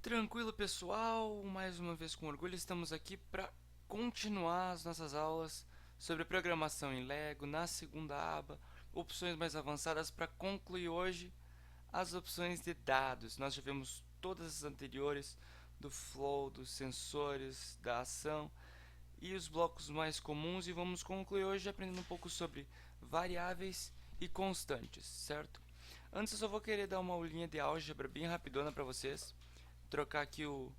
Tranquilo, pessoal? Mais uma vez com orgulho, estamos aqui para continuar as nossas aulas sobre programação em Lego na segunda aba, opções mais avançadas para concluir hoje as opções de dados. Nós já vimos todas as anteriores do flow, dos sensores, da ação e os blocos mais comuns e vamos concluir hoje aprendendo um pouco sobre variáveis e constantes, certo? Antes eu só vou querer dar uma aulinha de álgebra bem rapidona para vocês, trocar aqui o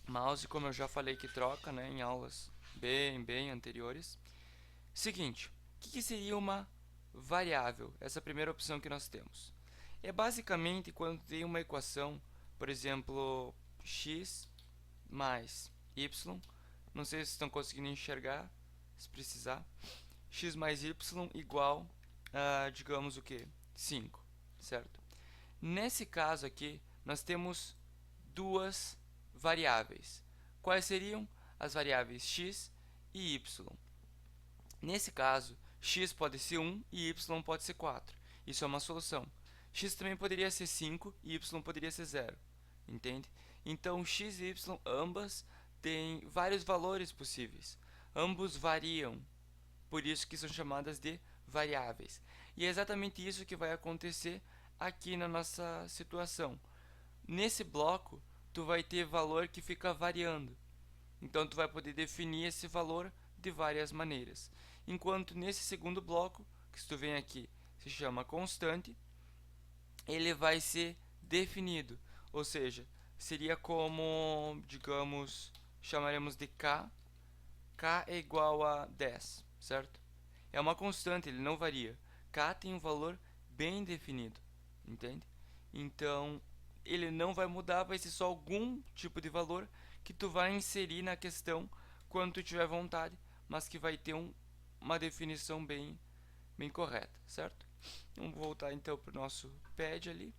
mouse, como eu já falei que troca, né, em aulas bem anteriores. Seguinte, o que seria uma variável? Essa primeira opção que nós temos. É basicamente quando tem uma equação, por exemplo, x mais y, não sei se estão conseguindo enxergar, se precisar, x mais y igual a, digamos o que? 5, certo? Nesse caso aqui, nós temos duas variáveis. Quais seriam? As variáveis x e y. Nesse caso, x pode ser 1 e y pode ser 4. Isso é uma solução. X também poderia ser 5 e y poderia ser 0. Entende? Então, x e y ambas têm vários valores possíveis. Ambos variam. Por isso que são chamadas de variáveis. E é exatamente isso que vai acontecer aqui na nossa situação. Nesse bloco, tu vai ter valor que fica variando. Então, tu vai poder definir esse valor de várias maneiras. Enquanto nesse segundo bloco, que se tu vem aqui, se chama constante, ele vai ser definido. Ou seja, seria como, digamos, chamaremos de k. K é igual a 10, certo? É uma constante, ele não varia. K tem um valor bem definido, entende? Então, ele não vai mudar, vai ser só algum tipo de valor que tu vai inserir na questão quando tu tiver vontade, mas que vai ter uma definição bem correta, certo? Vamos voltar então para o nosso pad ali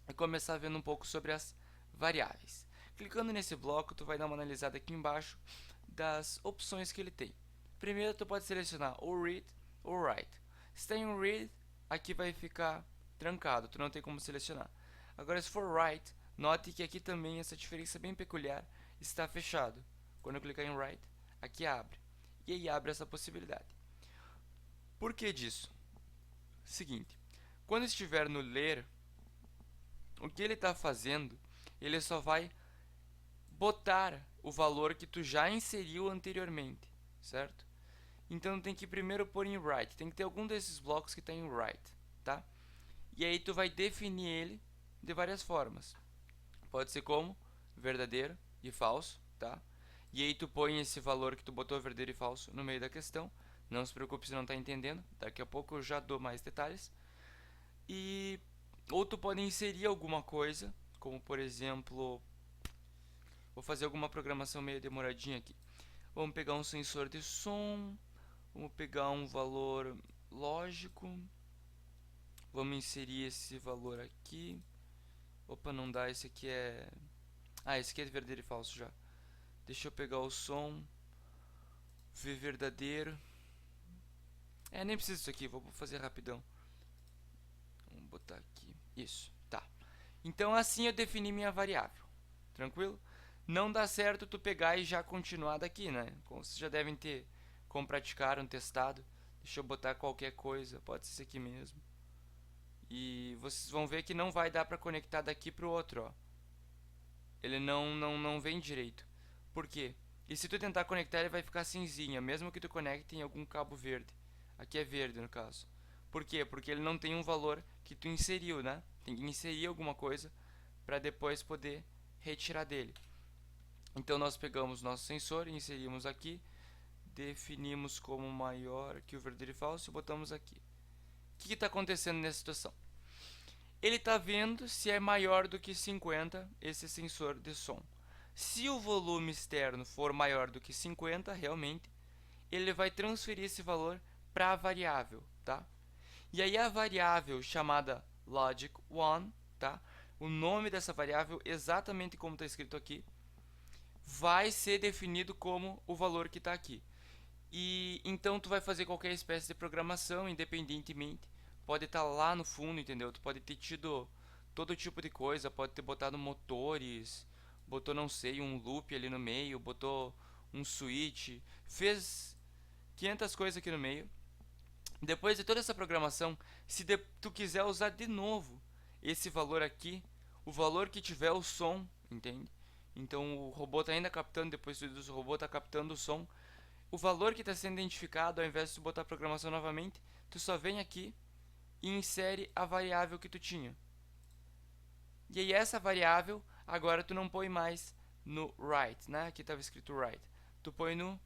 e começar vendo um pouco sobre as variáveis. Clicando nesse bloco, tu vai dar uma analisada aqui embaixo das opções que ele tem. Primeiro, tu pode selecionar ou read ou write. Se tem um read, aqui vai ficar trancado, tu não tem como selecionar. Agora, se for write, note que aqui também essa diferença bem peculiar está fechado. Quando eu clicar em write, aqui abre. E aí abre essa possibilidade. Por que disso? Seguinte, quando estiver no ler, o que ele está fazendo, ele só vai botar o valor que tu já inseriu anteriormente, certo? Então tem que primeiro pôr em write, tem que ter algum desses blocos que está em write, tá? E aí tu vai definir ele de várias formas. Pode ser como verdadeiro e falso, tá? E aí tu põe esse valor que tu botou verdadeiro e falso no meio da questão. Não se preocupe se não está entendendo, daqui a pouco eu já dou mais detalhes. E ou tu pode inserir alguma coisa, como por exemplo, vou fazer alguma programação meio demoradinha aqui. Vamos pegar um sensor de som, vamos pegar um valor lógico, vamos inserir esse valor aqui. Opa, não dá, esse aqui é... Ah, esse aqui é verdadeiro e falso já. Deixa eu pegar o som, ver verdadeiro. Nem preciso disso aqui, vou fazer rapidão. Vamos botar aqui, isso, tá. Então assim eu defini minha variável, tranquilo? Não dá certo tu pegar e já continuar daqui, né? Como vocês já devem ter, como praticaram, testado. Deixa eu botar qualquer coisa, pode ser esse aqui mesmo. E vocês vão ver que não vai dar para conectar daqui para o outro, ó. Ele não vem direito. Por quê? E se tu tentar conectar, ele vai ficar cinzinha, mesmo que tu conecte em algum cabo verde. Aqui é verde, no caso. Por quê? Porque ele não tem um valor que tu inseriu, né? Tem que inserir alguma coisa para depois poder retirar dele. Então nós pegamos nosso sensor, inserimos aqui, definimos como maior que o verdadeiro e falso e botamos aqui. O que está acontecendo nessa situação? Ele está vendo se é maior do que 50 esse sensor de som. Se o volume externo for maior do que 50, realmente, ele vai transferir esse valor para a variável, tá? E aí a variável chamada logic1, tá? O nome dessa variável, exatamente como está escrito aqui, vai ser definido como o valor que está aqui. E então tu vai fazer qualquer espécie de programação, independentemente, pode estar lá no fundo, entendeu? Tu pode ter tido todo tipo de coisa, pode ter botado motores, botou, não sei, um loop ali no meio, botou um switch, fez 500 coisas aqui no meio. Depois de toda essa programação, se tu quiser usar de novo esse valor aqui, o valor que tiver o som, entende? Então o robô está ainda captando, depois do robô está captando o som. O valor que está sendo identificado, ao invés de tu botar a programação novamente, tu só vem aqui e insere a variável que tu tinha. E aí essa variável, agora tu não põe mais no write, né? Aqui estava escrito write. Tu põe no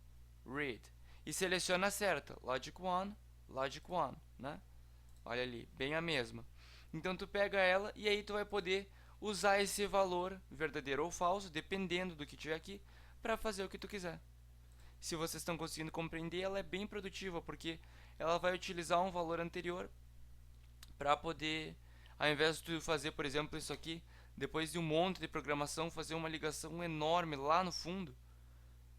read. E seleciona a certa, logic 1, logic 1, né? Olha ali, bem a mesma. Então tu pega ela e aí tu vai poder usar esse valor, verdadeiro ou falso, dependendo do que tiver aqui, para fazer o que tu quiser. Se vocês estão conseguindo compreender, ela é bem produtiva, porque ela vai utilizar um valor anterior para poder, ao invés de tu fazer, por exemplo, isso aqui, depois de um monte de programação, fazer uma ligação enorme lá no fundo,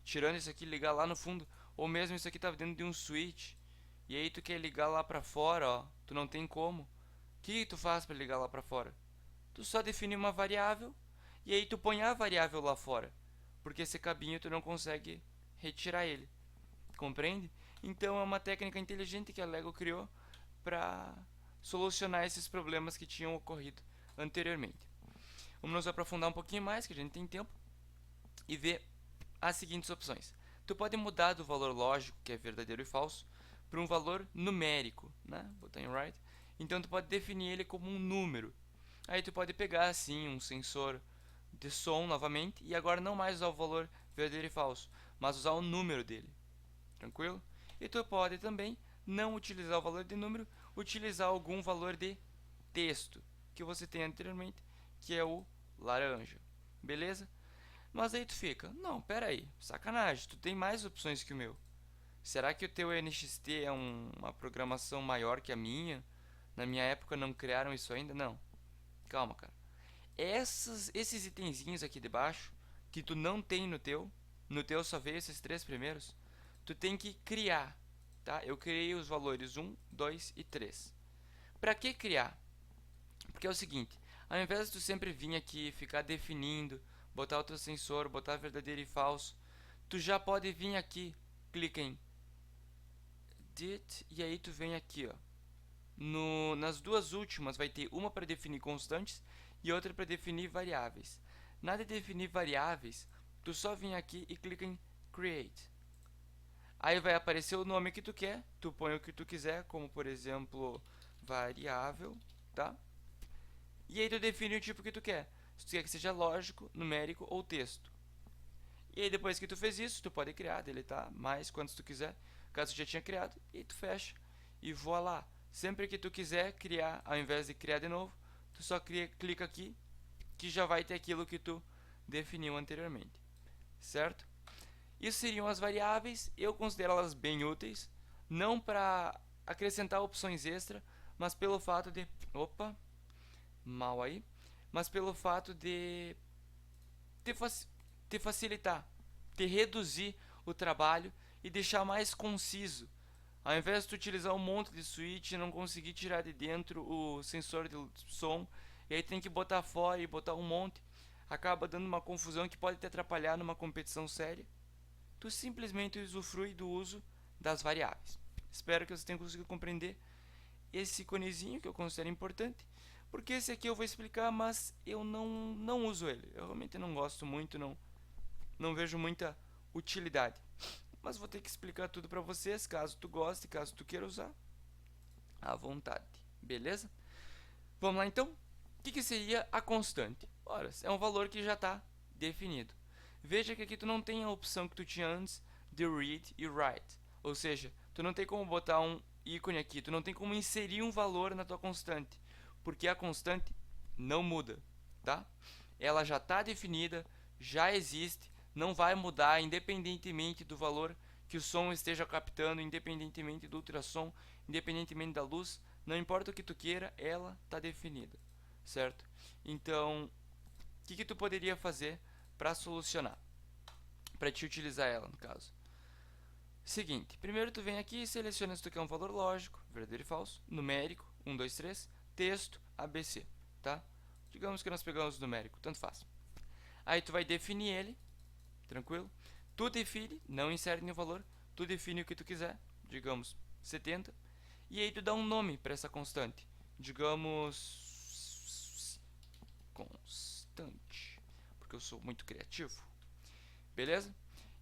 tirando isso aqui, ligar lá no fundo, ou mesmo isso aqui tá dentro de um switch, e aí tu quer ligar lá para fora, ó, tu não tem como. O que tu faz para ligar lá para fora? Tu só define uma variável e aí tu põe a variável lá fora, porque esse cabinho tu não consegue retirar ele. Compreende? Então é uma técnica inteligente que a Lego criou para solucionar esses problemas que tinham ocorrido anteriormente. Vamos nos aprofundar um pouquinho mais, que a gente tem tempo, e ver as seguintes opções. Tu pode mudar do valor lógico, que é verdadeiro e falso, para um valor numérico, né? Botar em write. Então tu pode definir ele como um número. Aí tu pode pegar assim um sensor de som novamente e agora não mais usar o valor verdadeiro e falso, mas usar o número dele. Tranquilo? E tu pode também não utilizar o valor de número, utilizar algum valor de texto que você tem anteriormente, que é o laranja. Beleza? Mas aí tu fica, não, pera aí, sacanagem, tu tem mais opções que o meu. Será que o teu NXT é uma programação maior que a minha? Na minha época não criaram isso ainda? Não. Calma, cara. Esses itenzinhos aqui de baixo, que tu não tem no teu só veio esses três primeiros, tu tem que criar, tá? Eu criei os valores 1, 2 e 3. Para que criar? Porque é o seguinte, ao invés de tu sempre vir aqui ficar definindo, botar o teu sensor, botar verdadeiro e falso, tu já pode vir aqui, clica em Edit e aí tu vem aqui, ó. Nas duas últimas vai ter uma para definir constantes e outra para definir variáveis. Na de definir variáveis, tu só vem aqui e clica em Create. Aí vai aparecer o nome que tu quer, tu põe o que tu quiser, como por exemplo, variável, tá? E aí tu define o tipo que tu quer. Se tu quer que seja lógico, numérico ou texto. E aí depois que tu fez isso, tu pode criar, deletar mais quantos tu quiser, caso tu já tinha criado, e tu fecha. E voa lá. Sempre que tu quiser criar, ao invés de criar de novo, tu só clica aqui, que já vai ter aquilo que tu definiu anteriormente. Certo? Isso seriam as variáveis, eu considero elas bem úteis, não para acrescentar opções extra, mas pelo fato de... Opa, mal aí. Mas pelo fato de te facilitar, te reduzir o trabalho e deixar mais conciso. Ao invés de tu utilizar um monte de switch e não conseguir tirar de dentro o sensor de som, e aí tem que botar fora e botar um monte, acaba dando uma confusão que pode te atrapalhar numa competição séria. Tu simplesmente usufrui do uso das variáveis. Espero que você tenha conseguido compreender esse iconezinho que eu considero importante, porque esse aqui eu vou explicar, mas eu não uso ele. Eu realmente não gosto muito, não vejo muita utilidade. Mas vou ter que explicar tudo para vocês, caso tu goste, caso tu queira usar, à vontade. Beleza? Vamos lá então? O que seria a constante? Ora, é um valor que já está definido. Veja que aqui tu não tem a opção que tu tinha antes de read e write. Ou seja, tu não tem como botar um ícone aqui, tu não tem como inserir um valor na tua constante, porque a constante não muda, tá? Ela já está definida, já existe, não vai mudar independentemente do valor que o som esteja captando, independentemente do ultrassom, independentemente da luz, não importa o que tu queira, ela está definida, certo? Então, o que tu poderia fazer para solucionar? Para te utilizar ela, no caso. Seguinte, primeiro tu vem aqui e seleciona se tu quer um valor lógico, verdadeiro e falso, numérico, 1, 2, 3, texto, ABC, tá? Digamos que nós pegamos o numérico, tanto faz. Aí tu vai definir ele, tranquilo? Tu define, não insere nenhum valor, tu define o que tu quiser, digamos 70, e aí tu dá um nome para essa constante, digamos constante, porque eu sou muito criativo, beleza?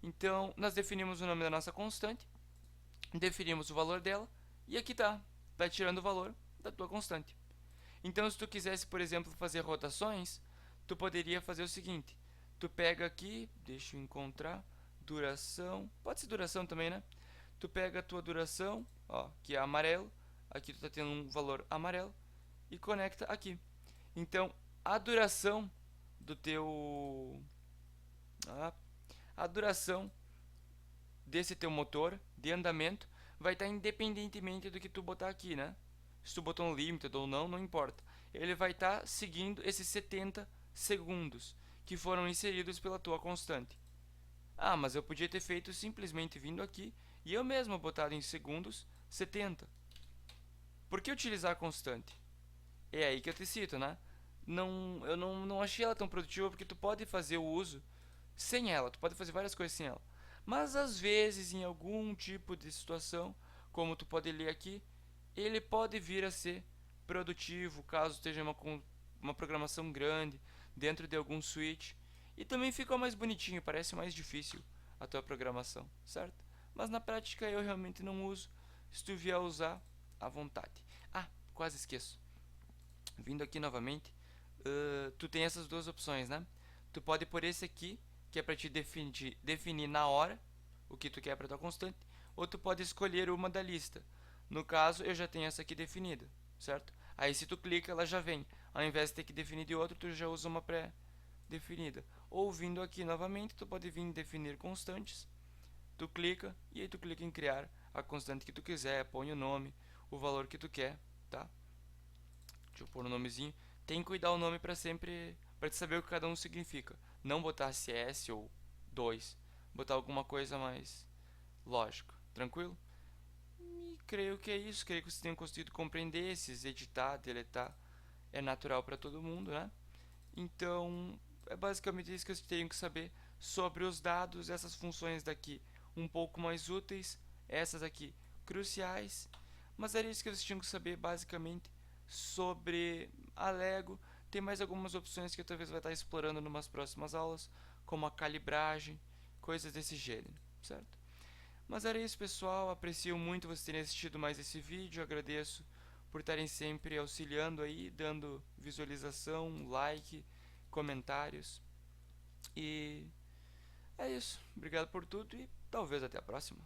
Então nós definimos o nome da nossa constante, definimos o valor dela, e aqui tá, vai tirando o valor da tua constante. Então se tu quisesse, por exemplo, fazer rotações, tu poderia fazer o seguinte, tu pega aqui, deixa eu encontrar, duração, pode ser duração também, né? Tu pega a tua duração, ó, que é amarelo, aqui tu tá tendo um valor amarelo, e conecta aqui. Então, a duração do teu... a duração desse teu motor de andamento vai estar independentemente do que tu botar aqui, né? Se tu botou um limited ou não, não importa. Ele vai estar seguindo esses 70 segundos que foram inseridos pela tua constante. Ah, mas eu podia ter feito simplesmente vindo aqui e eu mesmo botado em segundos 70. Por que utilizar a constante? É aí que eu te cito, né? Eu não achei ela tão produtiva porque tu pode fazer o uso sem ela, tu pode fazer várias coisas sem ela. Mas às vezes, em algum tipo de situação, como tu pode ler aqui, ele pode vir a ser produtivo caso esteja uma programação grande dentro de algum switch. E também fica mais bonitinho, parece mais difícil a tua programação, certo? Mas na prática eu realmente não uso. Se tu vier usar, à vontade. Ah, quase esqueço. Vindo aqui novamente, tu tem essas duas opções, né? Tu pode pôr esse aqui, que é para te definir na hora o que tu quer para tua constante, ou tu pode escolher uma da lista. No caso, eu já tenho essa aqui definida, certo? Aí se tu clica, ela já vem. Ao invés de ter que definir de outro, tu já usa uma pré-definida. Ou vindo aqui novamente, tu pode vir definir constantes. Tu clica e aí tu clica em criar a constante que tu quiser, põe o nome, o valor que tu quer, tá? Deixa eu pôr um nomezinho. Tem que cuidar o nome para sempre, para te saber o que cada um significa. Não botar CS ou 2, botar alguma coisa mais lógica, tranquilo? E creio que é isso, creio que vocês tenham conseguido compreender, esses editar, deletar, é natural para todo mundo, né? Então, é basicamente isso que vocês tenham que saber sobre os dados, essas funções daqui um pouco mais úteis, essas aqui cruciais, mas era isso que vocês tinham que saber basicamente sobre a Lego. Tem mais algumas opções que eu talvez vai estar explorando em umas próximas aulas, como a calibragem, coisas desse gênero, certo? Mas era isso, pessoal. Aprecio muito vocês terem assistido mais esse vídeo. Agradeço por estarem sempre auxiliando aí, dando visualização, like, comentários. E é isso. Obrigado por tudo e talvez até a próxima.